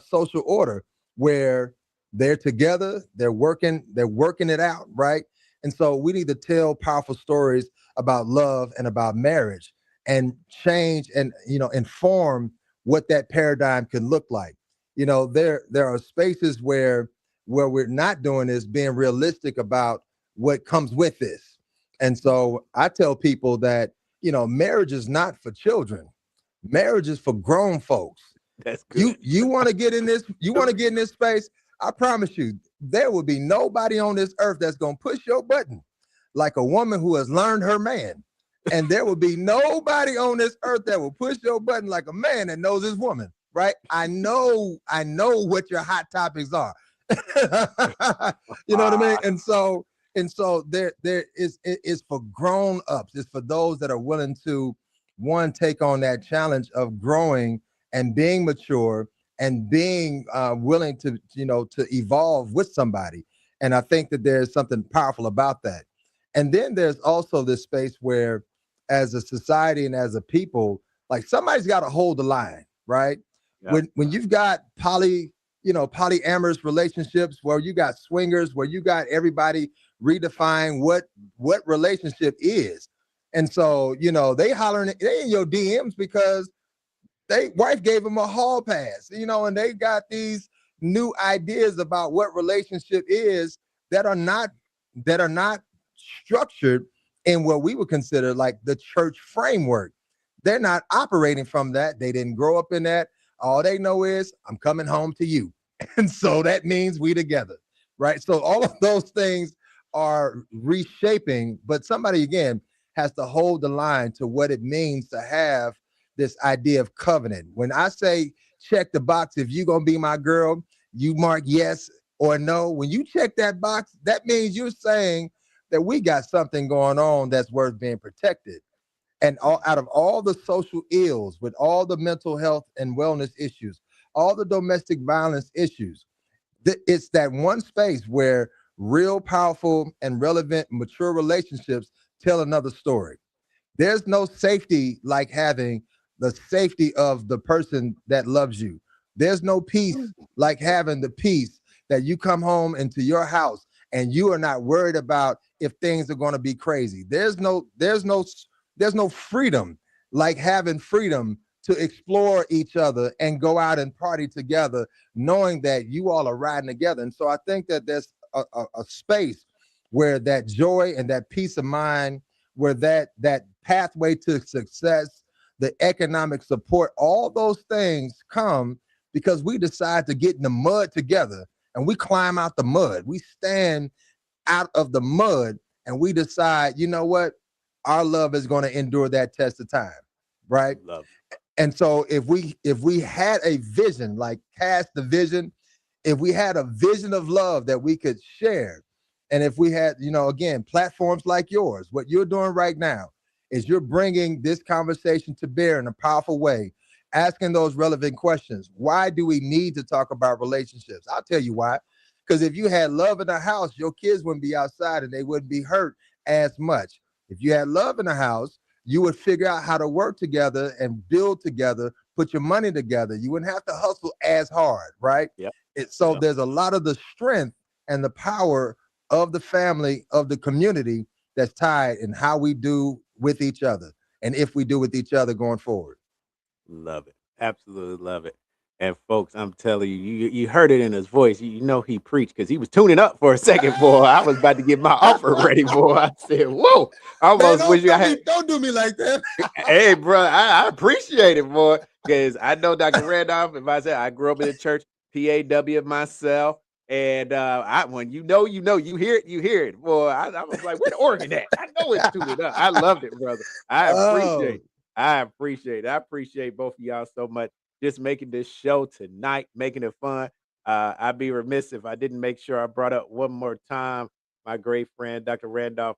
social order where They're together, they're working it out, right? And so we need to tell powerful stories about love and about marriage and change and inform what that paradigm can look like. There are spaces where we're not doing this, being realistic about what comes with this. And so I tell people that, marriage is not for children. Marriage is for grown folks. That's You good. you want to get in this, you want to get in this space. I promise you, there will be nobody on this earth that's gonna push your button like a woman who has learned her man. And there will be nobody on this earth that will push your button like a man that knows his woman, right? I know what your hot topics are. You know what I mean? And so there is for grown ups. It's for those that are willing to one take on that challenge of growing and being mature and being willing to evolve with somebody. And I think that there's something powerful about that. And then there's also this space where, as a society and as a people, like somebody's got to hold the line, right? Yep. When you've got polyamorous relationships, where you got swingers, where you got everybody redefine what relationship is. And so, they hollering, they in your DMs because they wife gave them a hall pass, and they got these new ideas about what relationship is that are not structured in what we would consider like the church framework. They're not operating from that. They didn't grow up in that. All they know is I'm coming home to you. And so that means we together, right? So all of those things are reshaping, but somebody again has to hold the line to what it means to have this idea of covenant. When I say check the box, if you're gonna be my girl, you mark yes or no. When you check that box, that means you're saying that we got something going on that's worth being protected. And out of all the social ills, with all the mental health and wellness issues, all the domestic violence issues, it's that one space where real powerful and relevant mature relationships tell another story. There's no safety like having the safety of the person that loves you. There's no peace like having the peace that you come home into your house and you are not worried about if things are going to be crazy. There's no freedom like having freedom to explore each other and go out and party together, knowing that you all are riding together. And so I think that there's a space where that joy and that peace of mind, where that pathway to success, the economic support, all those things come because we decide to get in the mud together and we climb out the mud. We stand out of the mud and we decide, you know what? Our love is going to endure that test of time, right? Love. And so if we had a vision, like cast the vision, if we had a vision of love that we could share, and if we had, again, platforms like yours, what you're doing right now is you're bringing this conversation to bear in a powerful way, asking those relevant questions. Why do we need to talk about relationships? I'll tell you why. Because if you had love in the house, your kids wouldn't be outside and they wouldn't be hurt as much. If you had love in the house, you would figure out how to work together and build together, put your money together. You wouldn't have to hustle as hard, right? Yep. So Yep. there's a lot of the strength and the power of the family, of the community, that's tied in how we do with each other and if we do with each other going forward. Love it. Absolutely love it. And folks, I'm telling you, you heard it in his voice. You know he preached because he was tuning up for a second, boy. I was about to get my offer ready, boy. I said, "Whoa!" I Man, almost wish I had. don't do me like that. Hey, bro, I appreciate it, boy, because I know Dr. Randolph. If I said I grew up in the church, PAW myself, and I when you hear it, boy. I was like, where the organ at? I know it's tuned up. I loved it, brother. I appreciate Oh, it. I appreciate it. I appreciate both of y'all so much. Just making this show tonight, making it fun. I'd be remiss if I didn't make sure I brought up one more time my great friend, Dr. Randolph.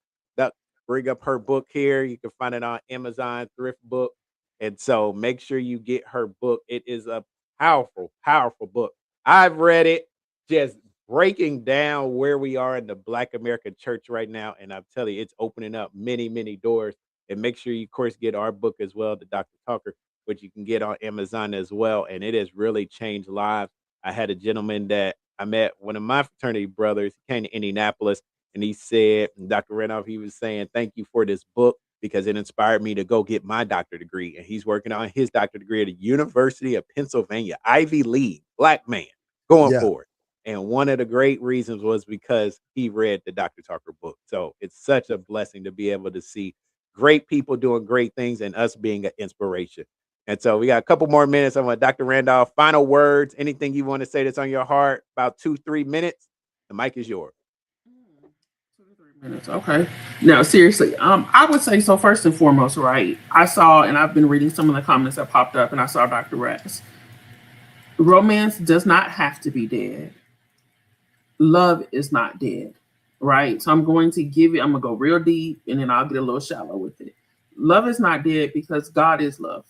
Bring up her book here. You can find it on Amazon Thrift Book. And so make sure you get her book. It is a powerful, powerful book. I've read it, just breaking down where we are in the Black American church right now. And I'm telling you, it's opening up many, many doors. And make sure you, of course, get our book as well, the Dr. Talker, which you can get on Amazon as well. And it has really changed lives. I had a gentleman that I met one of my fraternity brothers. He came to Indianapolis and he said, Dr. Randolph, he was saying, thank you for this book because it inspired me to go get my doctorate degree. And he's working on his doctorate degree at the University of Pennsylvania, Ivy League, Black man going Yeah. for it. And one of the great reasons was because he read the Dr. Tucker book. So it's such a blessing to be able to see great people doing great things and us being an inspiration. And so we got a couple more minutes. I want Dr. Randolph, final words, anything you want to say that's on your heart, about 2-3 minutes. The mic is yours. 2 to 3 minutes. Okay. Now, seriously, I would say so. First and foremost, right? I saw, and I've been reading some of the comments that popped up, and I saw Dr. Raz. Romance does not have to be dead. Love is not dead, right? So I'm going to go real deep and then I'll get a little shallow with it. Love is not dead because God is love,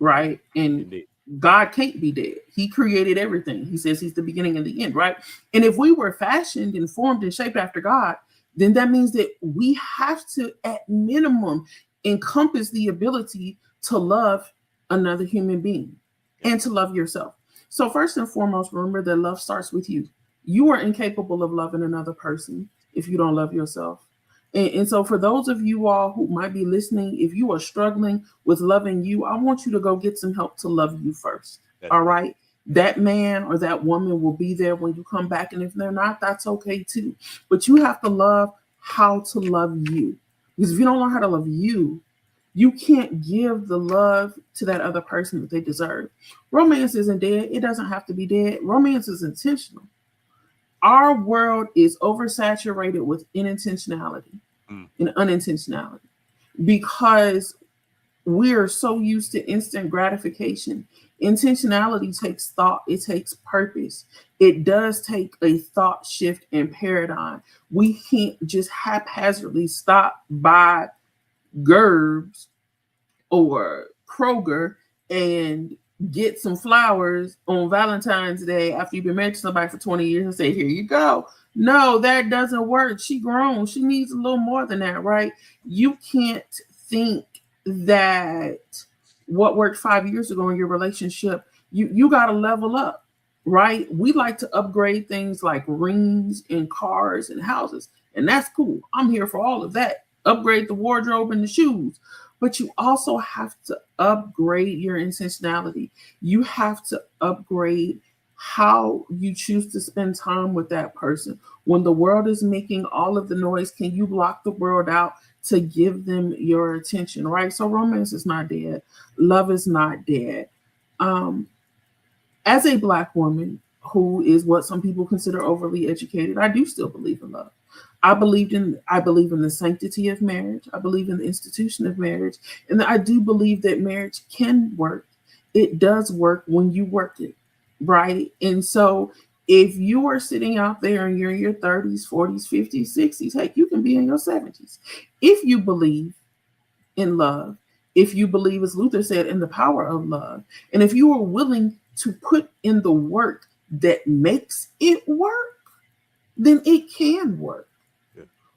right? And Indeed. God can't be dead. He created everything. He says he's the beginning and the end, right? And if we were fashioned and formed and shaped after God, then that means that we have to, at minimum, encompass the ability to love another human being and to love yourself. So first and foremost, remember that love starts with you. You are incapable of loving another person if you don't love yourself. And so for those of you all who might be listening, if you are struggling with loving you, I want you to go get some help to love you first. All right. That man or that woman will be there when you come back. And if they're not, that's okay too. But you have to love how to love you. Because if you don't learn how to love you, you can't give the love to that other person that they deserve. Romance isn't dead. It doesn't have to be dead. Romance is intentional. Our world is oversaturated with unintentionality and unintentionality because we are so used to instant gratification. Intentionality takes thought, it takes purpose. It does take a thought shift and paradigm. We can't just haphazardly stop by Gerbs or Kroger and get some flowers on Valentine's Day after you've been married to somebody for 20 years and say, here you go. No, that doesn't work. She grown. She needs a little more than that, right? You can't think that what worked 5 years ago in your relationship, you got to level up, right? We like to upgrade things like rings and cars and houses, and that's cool. I'm here for all of that. Upgrade the wardrobe and the shoes. But you also have to upgrade your intentionality. You have to upgrade how you choose to spend time with that person. When the world is making all of the noise, can you block the world out to give them your attention, right? So romance is not dead. Love is not dead. As a Black woman who is what some people consider overly educated, I do still believe in love. I believe in the sanctity of marriage. I believe in the institution of marriage. And I do believe that marriage can work. It does work when you work it, right? And so if you are sitting out there and you're in your 30s, 40s, 50s, 60s, heck, you can be in your 70s. If you believe in love, if you believe, as Luther said, in the power of love, and if you are willing to put in the work that makes it work, then it can work.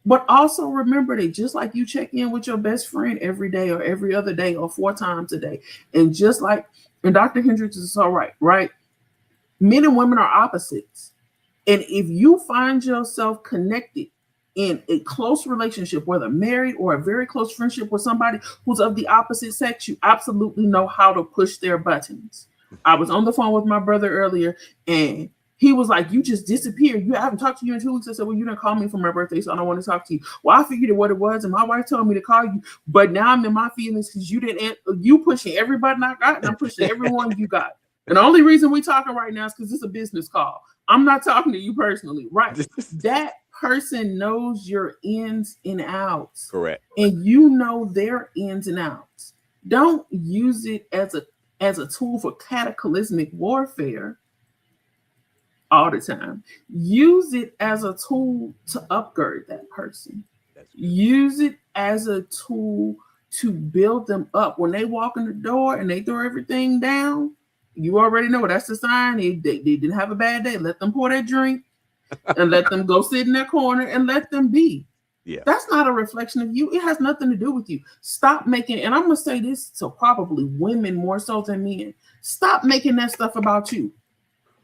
But also remember that just like you check in with your best friend every day or every other day or 4 times a day, and just like, and Dr. Hendricks is so right? Men and women are opposites. And if you find yourself connected in a close relationship, whether married or a very close friendship with somebody who's of the opposite sex, you absolutely know how to push their buttons. I was on the phone with my brother earlier, and he was like, you just disappeared. I haven't talked to you in 2 weeks. I said, well, you didn't call me for my birthday, so I don't want to talk to you. Well, I figured what it was, and my wife told me to call you, but now I'm in my feelings because you pushing every button I got, and I'm pushing everyone you got. And the only reason we talking right now is because it's a business call. I'm not talking to you personally, right? That person knows your ins and outs. Correct. And you know their ins and outs. Don't use it as a tool for cataclysmic warfare all the time. Use it as a tool to upgrade that person. Use it as a tool to build them up. When they walk in the door and they throw everything down, you already know that's the sign. They didn't have a bad day. Let them pour that drink and let them go sit in their corner and let them be. Yeah. That's not a reflection of you. It has nothing to do with you. Stop making, and I'm going to say this to probably women more so than men. Stop making that stuff about you.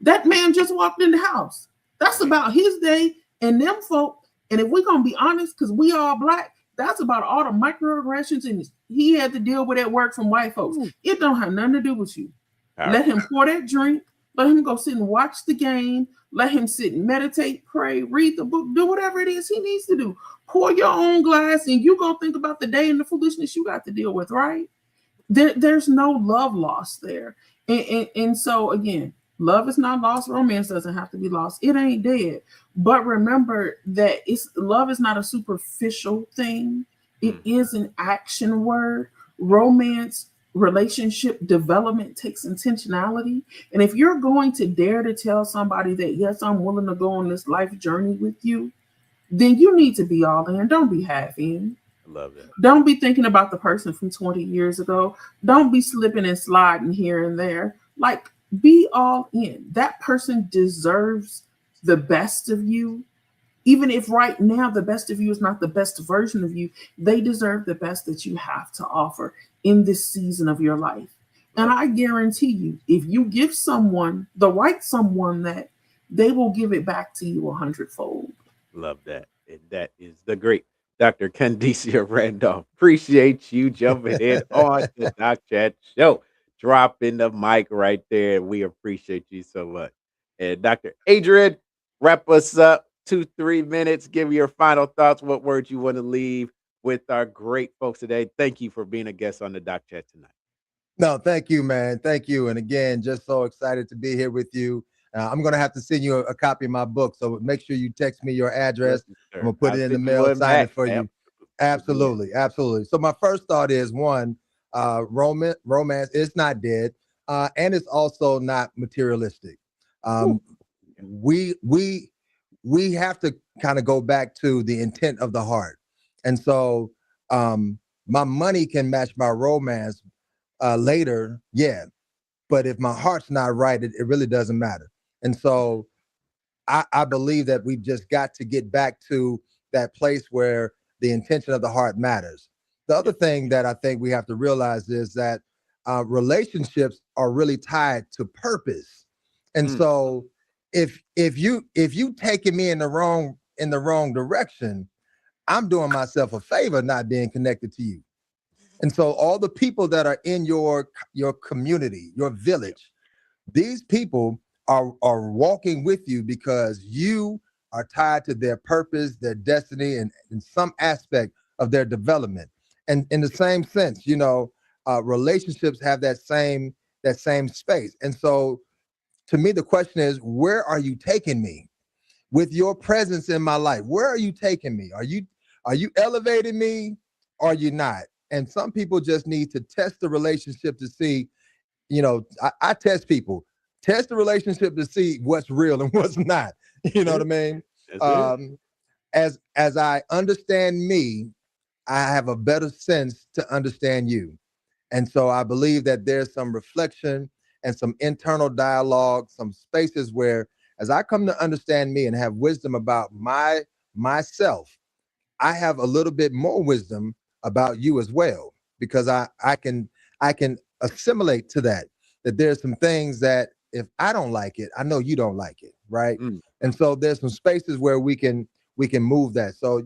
That man just walked in the house. That's about his day and them folk. And if we're gonna be honest, because we all black, that's about all the microaggressions and he had to deal with at work from white folks. Ooh, It don't have nothing to do with you. Let powerful. him pour that drink. Let him go sit and watch the game. Let him sit and meditate, pray, read the book, do whatever it is he needs to do. Pour your own glass, and you go think about the day and the foolishness you got to deal with, right? There's no love lost there. And so again, love is not lost. Romance doesn't have to be lost. It ain't dead. But remember that it's love is not a superficial thing. It Mm, is an action word. Romance, relationship development takes intentionality. And if you're going to dare to tell somebody that yes, I'm willing to go on this life journey with you, then you need to be all in. Don't be half in. I love that. Don't be thinking about the person from 20 years ago. Don't be slipping and sliding here and there. Like, be all in. That person deserves the best of you. Even if right now the best of you is not the best version of you, they deserve the best that you have to offer in this season of your life. And Love I guarantee you, if you give someone, the right someone, that, they will give it back to you a hundredfold. Love that. And that is the great Dr. Candicia Randolph. Appreciate you jumping in on the Doc Chat Show. Dropping the mic right there. We appreciate you so much. And Dr. Adrian, wrap us up 2, 3 minutes. Give your final thoughts. What words you want to leave with our great folks today. Thank you for being a guest on the Doc Chat tonight. No, thank you, man. Thank you. And again, just so excited to be here with you. I'm going to have to send you a copy of my book. So make sure you text me your Yes, address. I'm sir. going to put I'll it in the send you mail, one sign back. it for you. Absolutely. Absolutely. Absolutely. So my first thought is one, romance is not dead. And it's also not materialistic. Woo. Um, we we have to kind of go back to the intent of the heart. And so my money can match my romance later, yeah. But if my heart's not right, it really doesn't matter. And so I believe that we've just got to get back to that place where the intention of the heart matters. The other Yeah. thing that I think we have to realize is that relationships are really tied to purpose. And Mm, so if you taking me in the wrong direction, I'm doing myself a favor not being connected to you. And so all the people that are in your community, your yeah. village, these people are walking with you because you are tied to their purpose, their destiny, and in some aspect of their development. And in the same sense, relationships have that same space. And so, to me, the question is, where are you taking me with your presence in my life? Where are you taking me? Are you elevating me? Or are you not? And some people just need to test the relationship to see, I test people, test the relationship to see what's real and what's not. You That's know what I it. mean? That's it. Um, as I understand me, I have a better sense to understand you. And so I believe that there's some reflection and some internal dialogue, some spaces where, as I come to understand me and have wisdom about myself, I have a little bit more wisdom about you as well, because I can assimilate to that there's some things that if I don't like it, I know you don't like it, right? Mm, And so there's some spaces where we can move that. So,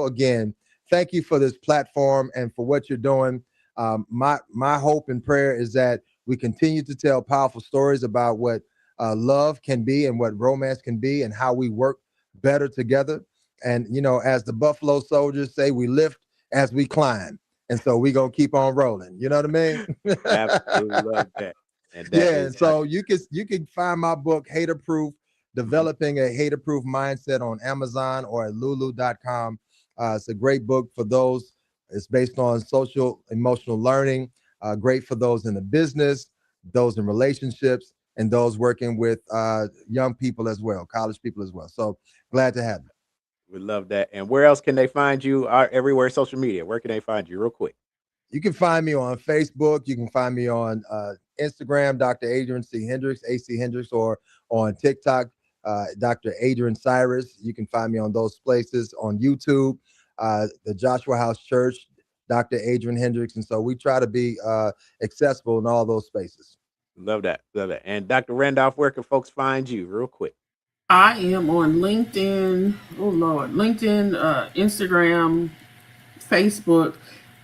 again, thank you for this platform and for what you're doing. My hope and prayer is that we continue to tell powerful stories about what love can be and what romance can be and how we work better together. And as the Buffalo Soldiers say, we lift as we climb. And so we're gonna keep on rolling. You know what I mean? absolutely love that. And that Yeah. is And so you can find my book, Hater Proof, mhm. Developing a Hater Proof Mindset, on Amazon or at lulu.com. It's a great book for those. It's based on social emotional learning. Great for those in the business, those in relationships, and those working with young people as well, college people as well. So glad to have you. We love that. And where else can they find you? Everywhere social media. Where can they find you real quick? You can find me on Facebook. You can find me on Instagram, Dr. Adrian C. Hendricks, AC Hendricks, or on TikTok, Dr. Adrian Cyrus. You can find me on those places. On YouTube, the Joshua House Church, Dr. Adrian Hendricks. And so we try to be accessible in all those spaces. Love that. Love that. And Dr. Randolph, where can folks find you real quick? I am on LinkedIn. Oh Lord, LinkedIn, Instagram, Facebook.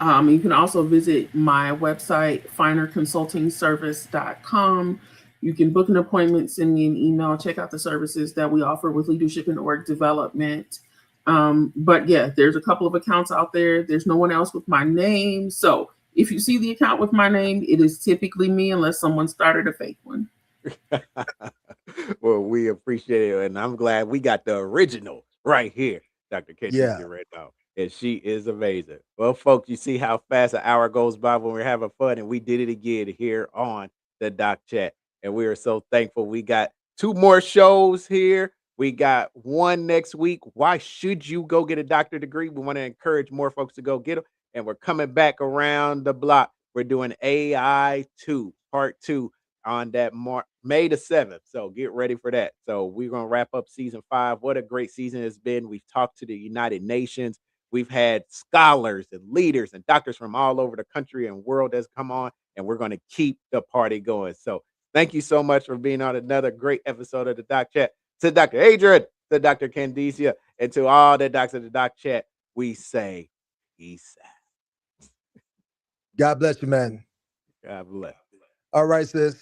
You can also visit my website, finerconsultingservice.com. You can book an appointment, send me an email, check out the services that we offer with leadership and org development. But yeah, there's a couple of accounts out there. There's no one else with my name. So if you see the account with my name, it is typically me unless someone started a fake one. Well, we appreciate it, and I'm glad we got the original right here, Dr. Yeah. Khadijah Randolph, and she is amazing. Well, folks, you see how fast an hour goes by when we're having fun, and we did it again here on the Doc Chat, and we are so thankful. We got 2 more shows here. We got one next week. Why should you go get a doctor degree? We want to encourage more folks to go get them, and we're coming back around the block. We're doing AI 2, part 2 on that May the 7th. So get ready for that. So we're going to wrap up season 5. What a great season it's been. We've talked to the United Nations. We've had scholars and leaders and doctors from all over the country and world that's come on, and we're going to keep the party going. So thank you so much for being on another great episode of the Doc Chat. To Dr. Adrian, to Dr. Candicia, and to all the docs of the Doc Chat, we say peace out. God bless you, man. God bless. All right, sis.